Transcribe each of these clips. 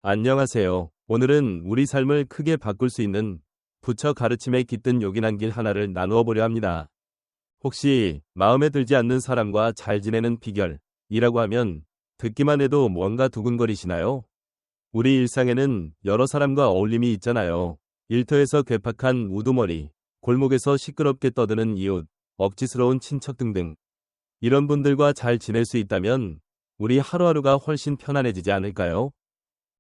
안녕하세요. 오늘은 우리 삶을 크게 바꿀 수 있는 부처 가르침에 깃든 요긴한 길 하나를 나누어 보려 합니다. 혹시 마음에 들지 않는 사람과 잘 지내는 비결이라고 하면 듣기만 해도 뭔가 두근거리시나요? 우리 일상에는 여러 사람과 어울림이 있잖아요. 일터에서 괴팍한 우두머리, 골목에서 시끄럽게 떠드는 이웃, 억지스러운 친척 등등. 이런 분들과 잘 지낼 수 있다면 우리 하루하루가 훨씬 편안해지지 않을까요?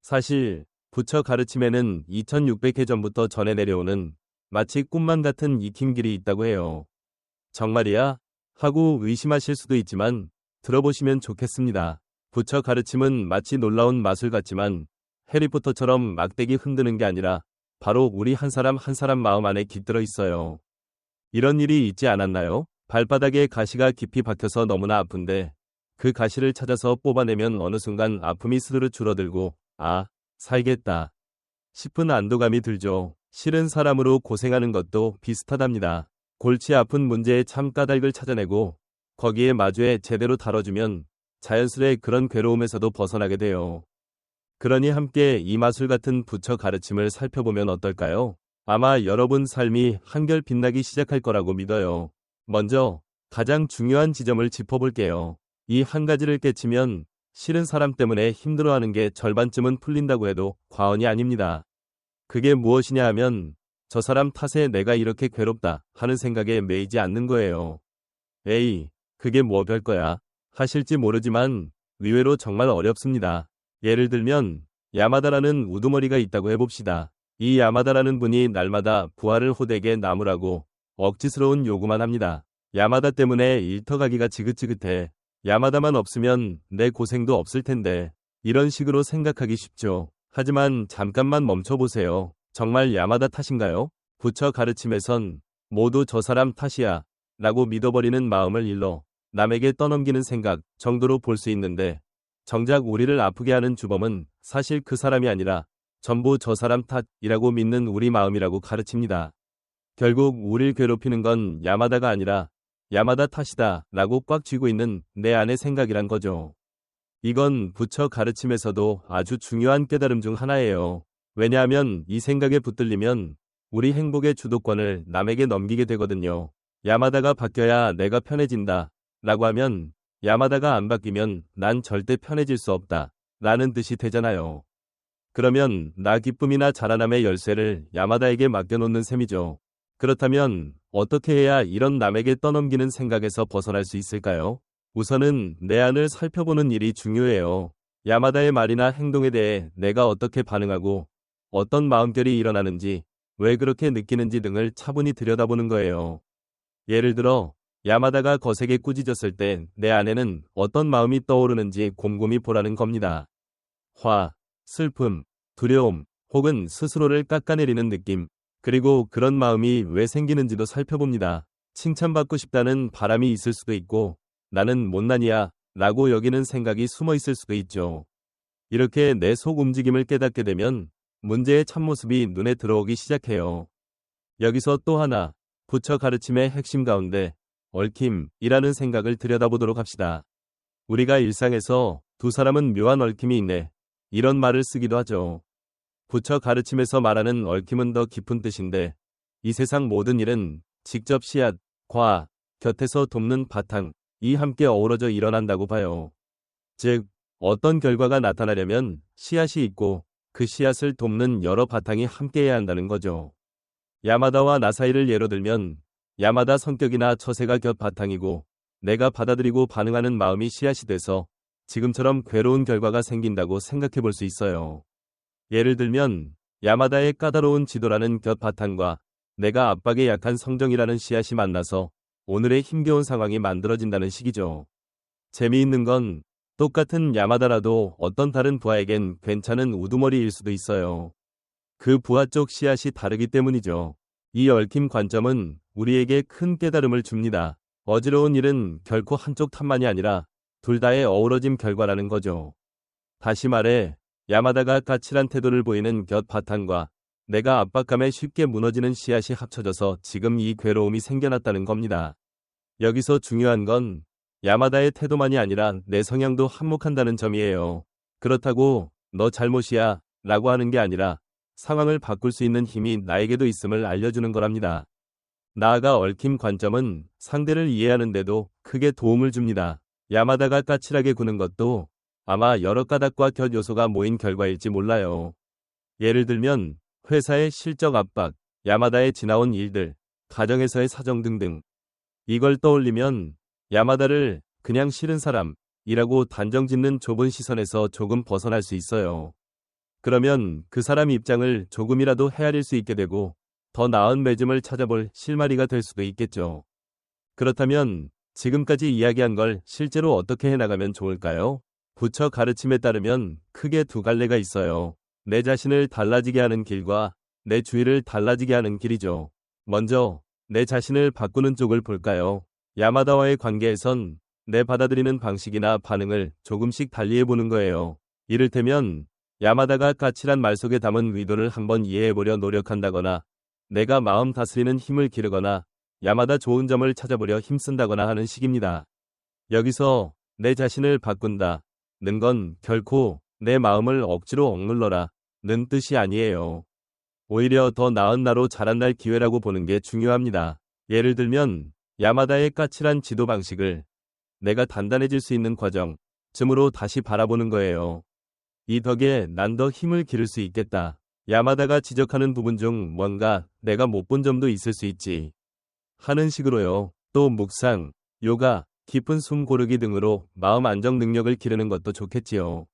사실 부처 가르침에는 2600회 전부터 전해 내려오는 마치 꿈만 같은 익힘길이 있다고 해요. 정말이야? 하고 의심하실 수도 있지만 들어보시면 좋겠습니다. 부처 가르침은 마치 놀라운 마술 같지만 해리포터처럼 막대기 흔드는 게 아니라 바로 우리 한 사람 한 사람 마음 안에 깃들어 있어요. 이런 일이 있지 않았나요? 발바닥에 가시가 깊이 박혀서 너무나 아픈데 그 가시를 찾아서 뽑아내면 어느 순간 아픔이 스르르 줄어들고 아, 살겠다 싶은 안도감이 들죠. 싫은 사람으로 고생하는 것도 비슷하답니다. 골치 아픈 문제의 참 까닭을 찾아내고 거기에 마주해 제대로 다뤄주면 자연스레 그런 괴로움에서도 벗어나게 돼요. 그러니 함께 이 마술 같은 부처 가르침을 살펴보면 어떨까요? 아마 여러분 삶이 한결 빛나기 시작할 거라고 믿어요. 먼저 가장 중요한 지점을 짚어볼게요. 이 한 가지를 깨치면 싫은 사람 때문에 힘들어하는 게 절반쯤은 풀린다고 해도 과언이 아닙니다. 그게 무엇이냐 하면 저 사람 탓에 내가 이렇게 괴롭다 하는 생각에 매이지 않는 거예요. 에이, 그게 뭐 별거야 하실지 모르지만 의외로 정말 어렵습니다. 예를 들면 야마다라는 우두머리가 있다고 해봅시다. 이 야마다라는 분이 날마다 부하를 호되게 나무라고 억지스러운 요구만 합니다. 야마다 때문에 일터가기가 지긋지긋해. 야마다만 없으면 내 고생도 없을 텐데. 이런 식으로 생각하기 쉽죠. 하지만 잠깐만 멈춰보세요. 정말 야마다 탓인가요? 부처 가르침에선 모두 저 사람 탓이야 라고 믿어버리는 마음을 일러 남에게 떠넘기는 생각 정도로 볼 수 있는데 정작 우리를 아프게 하는 주범은 사실 그 사람이 아니라 전부 저 사람 탓이라고 믿는 우리 마음이라고 가르칩니다. 결국 우릴 괴롭히는 건 야마다가 아니라 야마다 탓이다 라고 꽉 쥐고 있는 내 안의 생각이란 거죠. 이건 부처 가르침에서도 아주 중요한 깨달음 중 하나예요. 왜냐하면 이 생각에 붙들리면 우리 행복의 주도권을 남에게 넘기게 되거든요. 야마다가 바뀌어야 내가 편해진다 라고 하면 야마다가 안 바뀌면 난 절대 편해질 수 없다 라는 뜻이 되잖아요. 그러면 나 기쁨이나 자라남의 열쇠를 야마다에게 맡겨놓는 셈이죠. 그렇다면 어떻게 해야 이런 남에게 떠넘기는 생각에서 벗어날 수 있을까요? 우선은 내 안을 살펴보는 일이 중요해요. 야마다의 말이나 행동에 대해 내가 어떻게 반응하고 어떤 마음결이 일어나는지 왜 그렇게 느끼는지 등을 차분히 들여다보는 거예요. 예를 들어 야마다가 거세게 꾸짖었을 때 내 안에는 어떤 마음이 떠오르는지 곰곰이 보라는 겁니다. 화, 슬픔, 두려움, 혹은 스스로를 깎아내리는 느낌, 그리고 그런 마음이 왜 생기는지도 살펴봅니다. 칭찬받고 싶다는 바람이 있을 수도 있고 나는 못난이야 라고 여기는 생각이 숨어 있을 수도 있죠. 이렇게 내 속 움직임을 깨닫게 되면 문제의 참모습이 눈에 들어오기 시작해요. 여기서 또 하나, 부처 가르침의 핵심 가운데 얽힘이라는 생각을 들여다보도록 합시다. 우리가 일상에서 두 사람은 묘한 얽힘이 있네 이런 말을 쓰기도 하죠. 부처 가르침에서 말하는 얽힘은 더 깊은 뜻인데 이 세상 모든 일은 직접 씨앗, 과, 곁에서 돕는 바탕이 함께 어우러져 일어난다고 봐요. 즉, 어떤 결과가 나타나려면 씨앗이 있고 그 씨앗을 돕는 여러 바탕이 함께해야 한다는 거죠. 야마다와 나 사이를 예로 들면 야마다 성격이나 처세가 곁 바탕이고 내가 받아들이고 반응하는 마음이 씨앗이 돼서 지금처럼 괴로운 결과가 생긴다고 생각해 볼 수 있어요. 예를 들면 야마다의 까다로운 지도라는 곁 바탕과 내가 압박에 약한 성정이라는 씨앗이 만나서 오늘의 힘겨운 상황이 만들어진다는 식이죠. 재미있는 건 똑같은 야마다라도 어떤 다른 부하에겐 괜찮은 우두머리일 수도 있어요. 그 부하 쪽 씨앗이 다르기 때문이죠. 이 얽힘 관점은 우리에게 큰 깨달음을 줍니다. 어지러운 일은 결코 한쪽 탓만이 아니라 둘 다의 어우러짐 결과라는 거죠. 다시 말해 야마다가 까칠한 태도를 보이는 곁 바탕과 내가 압박감에 쉽게 무너지는 씨앗이 합쳐져서 지금 이 괴로움이 생겨났다는 겁니다. 여기서 중요한 건 야마다의 태도만이 아니라 내 성향도 한몫한다는 점이에요. 그렇다고 너 잘못이야 라고 하는 게 아니라 상황을 바꿀 수 있는 힘이 나에게도 있음을 알려주는 거랍니다. 나아가 얽힌 관점은 상대를 이해하는 데도 크게 도움을 줍니다. 야마다가 까칠하게 구는 것도 아마 여러 까닭과 곁 요소가 모인 결과일지 몰라요. 예를 들면 회사의 실적 압박, 야마다에 지나온 일들, 가정에서의 사정 등등. 이걸 떠올리면 야마다를 그냥 싫은 사람이라고 단정짓는 좁은 시선에서 조금 벗어날 수 있어요. 그러면 그 사람 입장을 조금이라도 헤아릴 수 있게 되고 더 나은 매점을 찾아볼 실마리가 될 수도 있겠죠. 그렇다면 지금까지 이야기한 걸 실제로 어떻게 해나가면 좋을까요? 부처 가르침에 따르면 크게 두 갈래가 있어요. 내 자신을 달라지게 하는 길과 내 주위를 달라지게 하는 길이죠. 먼저 내 자신을 바꾸는 쪽을 볼까요? 야마다와의 관계에선 내 받아들이는 방식이나 반응을 조금씩 달리해보는 거예요. 이를테면 야마다가 까칠한 말 속에 담은 의도를 한번 이해해보려 노력한다거나 내가 마음 다스리는 힘을 기르거나 야마다 좋은 점을 찾아보려 힘쓴다거나 하는 식입니다. 여기서 내 자신을 바꾼다 는 건 결코 내 마음을 억지로 억눌러라 는 뜻이 아니에요. 오히려 더 나은 나로 자란날 기회라고 보는 게 중요합니다. 예를 들면 야마다의 까칠한 지도 방식을 내가 단단해질 수 있는 과정쯤으로 다시 바라보는 거예요. 이 덕에 난 더 힘을 기를 수 있겠다. 야마다가 지적하는 부분 중 뭔가 내가 못 본 점도 있을 수 있지 하는 식으로요. 또 묵상, 요가, 깊은 숨 고르기 등으로 마음 안정 능력을 기르는 것도 좋겠지요.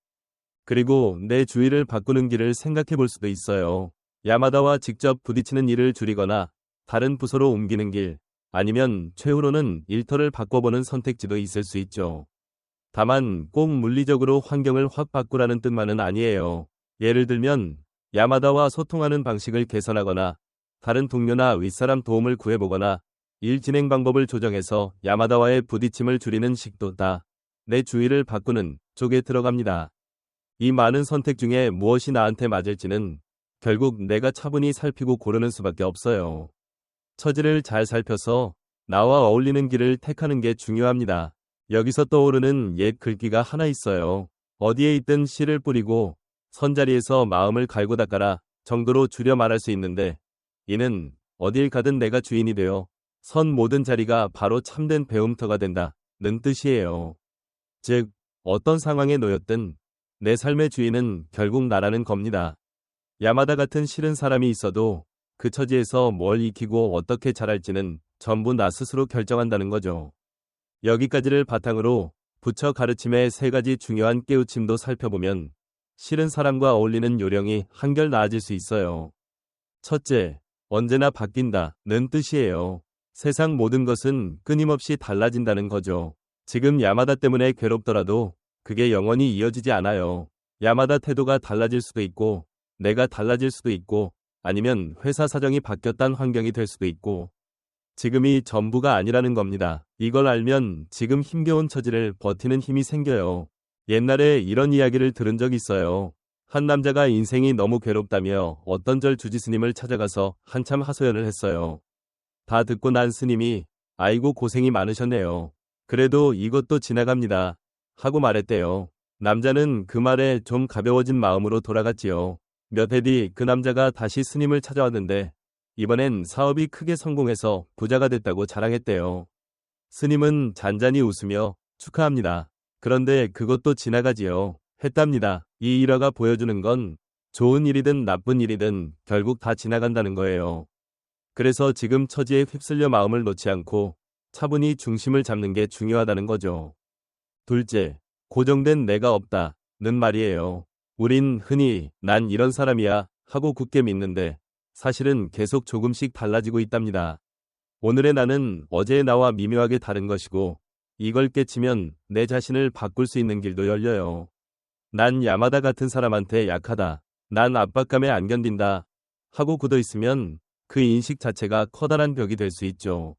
그리고 내 주위를 바꾸는 길을 생각해 볼 수도 있어요. 야마다와 직접 부딪히는 일을 줄이거나 다른 부서로 옮기는 길, 아니면 최후로는 일터를 바꿔보는 선택지도 있을 수 있죠. 다만 꼭 물리적으로 환경을 확 바꾸라는 뜻만은 아니에요. 예를 들면 야마다와 소통하는 방식을 개선하거나 다른 동료나 윗사람 도움을 구해보거나 일 진행 방법을 조정해서 야마다와의 부딪힘을 줄이는 식도 다 내 주위를 바꾸는 쪽에 들어갑니다. 이 많은 선택 중에 무엇이 나한테 맞을지는 결국 내가 차분히 살피고 고르는 수밖에 없어요. 처지를 잘 살펴서 나와 어울리는 길을 택하는 게 중요합니다. 여기서 떠오르는 옛 글귀가 하나 있어요. 어디에 있든 씨를 뿌리고 선자리에서 마음을 갈고 닦아라 정도로 줄여 말할 수 있는데 이는 어딜 가든 내가 주인이 되어 선 모든 자리가 바로 참된 배움터가 된다는 뜻이에요. 즉 어떤 상황에 놓였든 내 삶의 주인은 결국 나라는 겁니다. 야마다 같은 싫은 사람이 있어도 그 처지에서 뭘 익히고 어떻게 잘할지는 전부 나 스스로 결정한다는 거죠. 여기까지를 바탕으로 부처 가르침의 세 가지 중요한 깨우침도 살펴보면 싫은 사람과 어울리는 요령이 한결 나아질 수 있어요. 첫째, 언제나 바뀐다는 뜻이에요. 세상 모든 것은 끊임없이 달라진다는 거죠. 지금 야마다 때문에 괴롭더라도 그게 영원히 이어지지 않아요. 야마다 태도가 달라질 수도 있고 내가 달라질 수도 있고 아니면 회사 사정이 바뀌었단 환경이 될 수도 있고 지금이 전부가 아니라는 겁니다. 이걸 알면 지금 힘겨운 처지를 버티는 힘이 생겨요. 옛날에 이런 이야기를 들은 적 있어요. 한 남자가 인생이 너무 괴롭다며 어떤 절 주지스님을 찾아가서 한참 하소연을 했어요. 다 듣고 난 스님이 아이고 고생이 많으셨네요. 그래도 이것도 지나갑니다. 하고 말했대요. 남자는 그 말에 좀 가벼워진 마음으로 돌아갔지요. 몇 해 뒤 그 남자가 다시 스님을 찾아왔는데 이번엔 사업이 크게 성공해서 부자가 됐다고 자랑했대요. 스님은 잔잔히 웃으며 축하합니다. 그런데 그것도 지나가지요. 했답니다. 이 일화가 보여주는 건 좋은 일이든 나쁜 일이든 결국 다 지나간다는 거예요. 그래서 지금 처지에 휩쓸려 마음을 놓지 않고 차분히 중심을 잡는 게 중요하다는 거죠. 둘째, 고정된 내가 없다는 말이에요. 우린 흔히 난 이런 사람이야 하고 굳게 믿는데 사실은 계속 조금씩 달라지고 있답니다. 오늘의 나는 어제의 나와 미묘하게 다른 것이고 이걸 깨치면 내 자신을 바꿀 수 있는 길도 열려요. 난 야마다 같은 사람한테 약하다. 난 압박감에 안 견딘다. 하고 굳어 있으면 그 인식 자체가 커다란 벽이 될 수 있죠.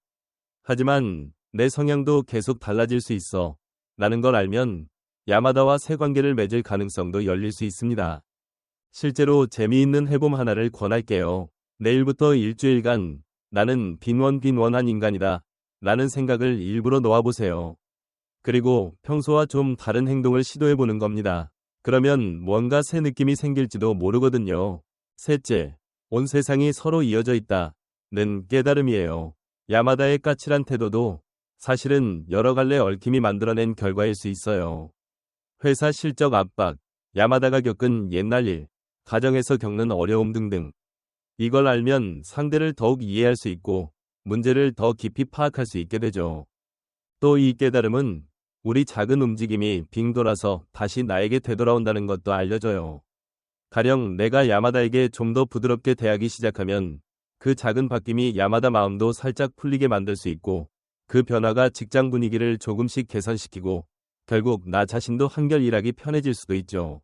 하지만 내 성향도 계속 달라질 수 있어. 라는 걸 알면 야마다와 새 관계를 맺을 가능성도 열릴 수 있습니다. 실제로 재미있는 해봄 하나를 권할게요. 내일부터 일주일간 나는 빈원한 인간이다. 라는 생각을 일부러 놓아보세요. 그리고 평소와 좀 다른 행동을 시도해보는 겁니다. 그러면 뭔가 새 느낌이 생길지도 모르거든요. 셋째, 온 세상이 서로 이어져 있다는 깨달음이에요. 야마다의 까칠한 태도도 사실은 여러 갈래 얽힘이 만들어낸 결과일 수 있어요. 회사 실적 압박, 야마다가 겪은 옛날 일, 가정에서 겪는 어려움 등등. 이걸 알면 상대를 더욱 이해할 수 있고 문제를 더 깊이 파악할 수 있게 되죠. 또 이 깨달음은 우리 작은 움직임이 빙 돌아서 다시 나에게 되돌아온다는 것도 알려줘요. 가령 내가 야마다에게 좀 더 부드럽게 대하기 시작하면 그 작은 바뀜이 야마다 마음도 살짝 풀리게 만들 수 있고 그 변화가 직장 분위기를 조금씩 개선시키고 결국 나 자신도 한결 일하기 편해질 수도 있죠.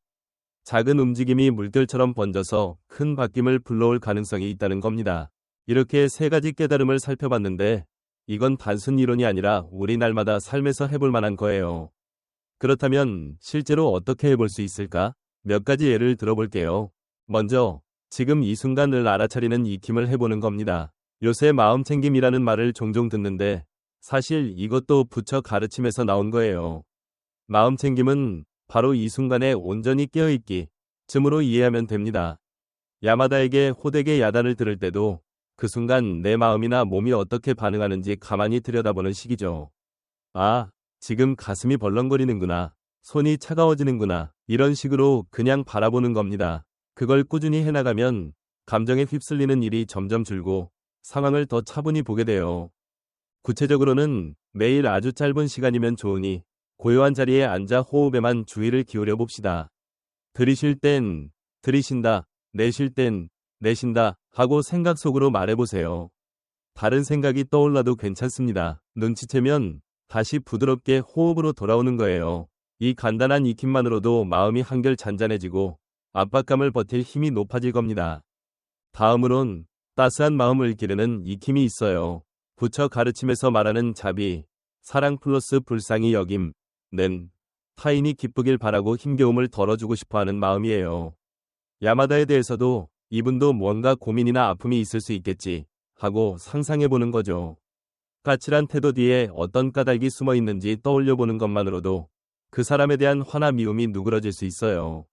작은 움직임이 물결처럼 번져서 큰 바뀜을 불러올 가능성이 있다는 겁니다. 이렇게 세 가지 깨달음을 살펴봤는데 이건 단순 이론이 아니라 우리 날마다 삶에서 해볼 만한 거예요. 그렇다면 실제로 어떻게 해볼 수 있을까? 몇 가지 예를 들어볼게요. 먼저 지금 이 순간을 알아차리는 익힘을 해보는 겁니다. 요새 마음챙김이라는 말을 종종 듣는데 사실 이것도 부처 가르침에서 나온 거예요. 마음챙김은 바로 이 순간에 온전히 깨어있기 쯤으로 이해하면 됩니다. 야마다에게 호되게 야단을 들을 때도 그 순간 내 마음이나 몸이 어떻게 반응하는지 가만히 들여다보는 시기죠. 아, 지금 가슴이 벌렁거리는구나. 손이 차가워지는구나. 이런 식으로 그냥 바라보는 겁니다. 그걸 꾸준히 해나가면 감정에 휩쓸리는 일이 점점 줄고 상황을 더 차분히 보게 돼요. 구체적으로는 매일 아주 짧은 시간이면 좋으니 고요한 자리에 앉아 호흡에만 주의를 기울여 봅시다. 들이쉴 땐 들이쉰다, 내쉴 땐 내쉰다 하고 생각 속으로 말해보세요. 다른 생각이 떠올라도 괜찮습니다. 눈치채면 다시 부드럽게 호흡으로 돌아오는 거예요. 이 간단한 익힘만으로도 마음이 한결 잔잔해지고 압박감을 버틸 힘이 높아질 겁니다. 다음으론 따스한 마음을 기르는 익힘이 있어요. 부처 가르침에서 말하는 자비, 사랑 플러스 불쌍히 여김, 는 타인이 기쁘길 바라고 힘겨움을 덜어주고 싶어하는 마음이에요. 야마다에 대해서도 이분도 뭔가 고민이나 아픔이 있을 수 있겠지 하고 상상해보는 거죠. 까칠한 태도 뒤에 어떤 까닭이 숨어 있는지 떠올려보는 것만으로도 그 사람에 대한 화나 미움이 누그러질 수 있어요.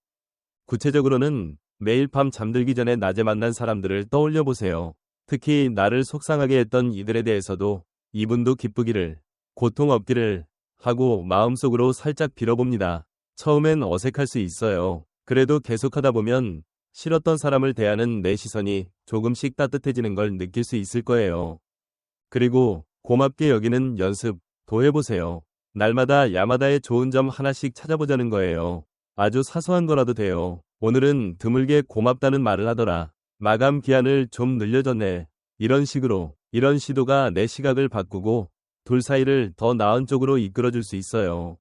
구체적으로는 매일 밤 잠들기 전에 낮에 만난 사람들을 떠올려보세요. 특히 나를 속상하게 했던 이들에 대해서도 이분도 기쁘기를, 고통 없기를 하고 마음속으로 살짝 빌어봅니다. 처음엔 어색할 수 있어요. 그래도 계속하다 보면 싫었던 사람을 대하는 내 시선이 조금씩 따뜻해지는 걸 느낄 수 있을 거예요. 그리고 고맙게 여기는 연습도 해보세요. 날마다 야마다의 좋은 점 하나씩 찾아보자는 거예요. 아주 사소한 거라도 돼요. 오늘은 드물게 고맙다는 말을 하더라. 마감 기한을 좀 늘려줬네. 이런 식으로, 이런 시도가 내 시각을 바꾸고 둘 사이를 더 나은 쪽으로 이끌어줄 수 있어요.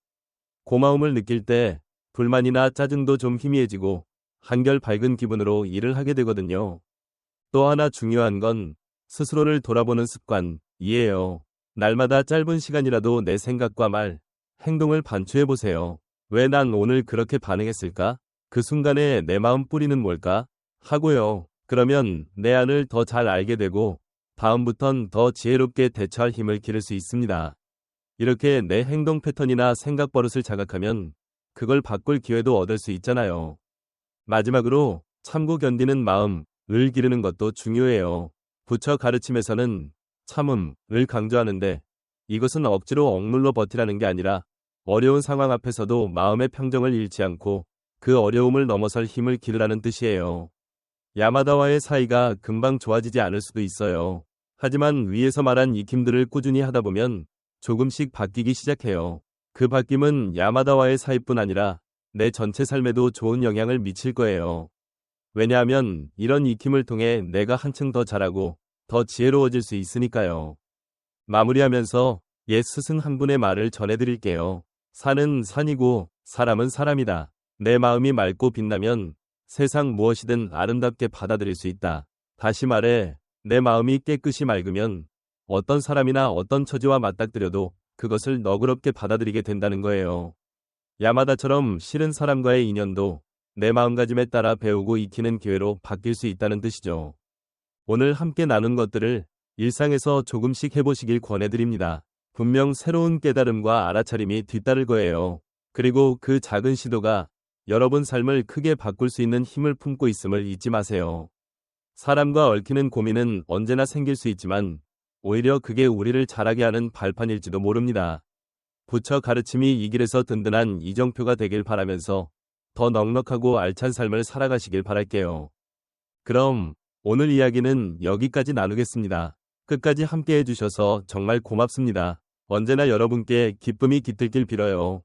고마움을 느낄 때 불만이나 짜증도 좀 희미해지고 한결 밝은 기분으로 일을 하게 되거든요. 또 하나 중요한 건 스스로를 돌아보는 습관이에요. 날마다 짧은 시간이라도 내 생각과 말, 행동을 반추해보세요. 왜 난 오늘 그렇게 반응했을까? 그 순간에 내 마음 뿌리는 뭘까? 하고요. 그러면 내 안을 더 잘 알게 되고 다음부턴 더 지혜롭게 대처할 힘을 기를 수 있습니다. 이렇게 내 행동 패턴이나 생각 버릇을 자각하면 그걸 바꿀 기회도 얻을 수 있잖아요. 마지막으로 참고 견디는 마음을 기르는 것도 중요해요. 부처 가르침에서는 참음을 강조하는데 이것은 억지로 억눌러 버티라는 게 아니라 어려운 상황 앞에서도 마음의 평정을 잃지 않고 그 어려움을 넘어설 힘을 기르라는 뜻이에요. 야마다와의 사이가 금방 좋아지지 않을 수도 있어요. 하지만 위에서 말한 익힘들을 꾸준히 하다 보면 조금씩 바뀌기 시작해요. 그 바뀜은 야마다와의 사이뿐 아니라 내 전체 삶에도 좋은 영향을 미칠 거예요. 왜냐하면 이런 익힘을 통해 내가 한층 더 잘하고 더 지혜로워질 수 있으니까요. 마무리하면서 옛 스승 한 분의 말을 전해드릴게요. 산은 산이고 사람은 사람이다. 내 마음이 맑고 빛나면 세상 무엇이든 아름답게 받아들일 수 있다. 다시 말해 내 마음이 깨끗이 맑으면 어떤 사람이나 어떤 처지와 맞닥뜨려도 그것을 너그럽게 받아들이게 된다는 거예요. 야마다처럼 싫은 사람과의 인연도 내 마음가짐에 따라 배우고 익히는 기회로 바뀔 수 있다는 뜻이죠. 오늘 함께 나눈 것들을 일상에서 조금씩 해보시길 권해드립니다. 분명 새로운 깨달음과 알아차림이 뒤따를 거예요. 그리고 그 작은 시도가 여러분 삶을 크게 바꿀 수 있는 힘을 품고 있음을 잊지 마세요. 사람과 얽히는 고민은 언제나 생길 수 있지만 오히려 그게 우리를 자라게 하는 발판일지도 모릅니다. 부처 가르침이 이 길에서 든든한 이정표가 되길 바라면서 더 넉넉하고 알찬 삶을 살아가시길 바랄게요. 그럼 오늘 이야기는 여기까지 나누겠습니다. 끝까지 함께 해주셔서 정말 고맙습니다. 언제나 여러분께 기쁨이 깃들길 빌어요.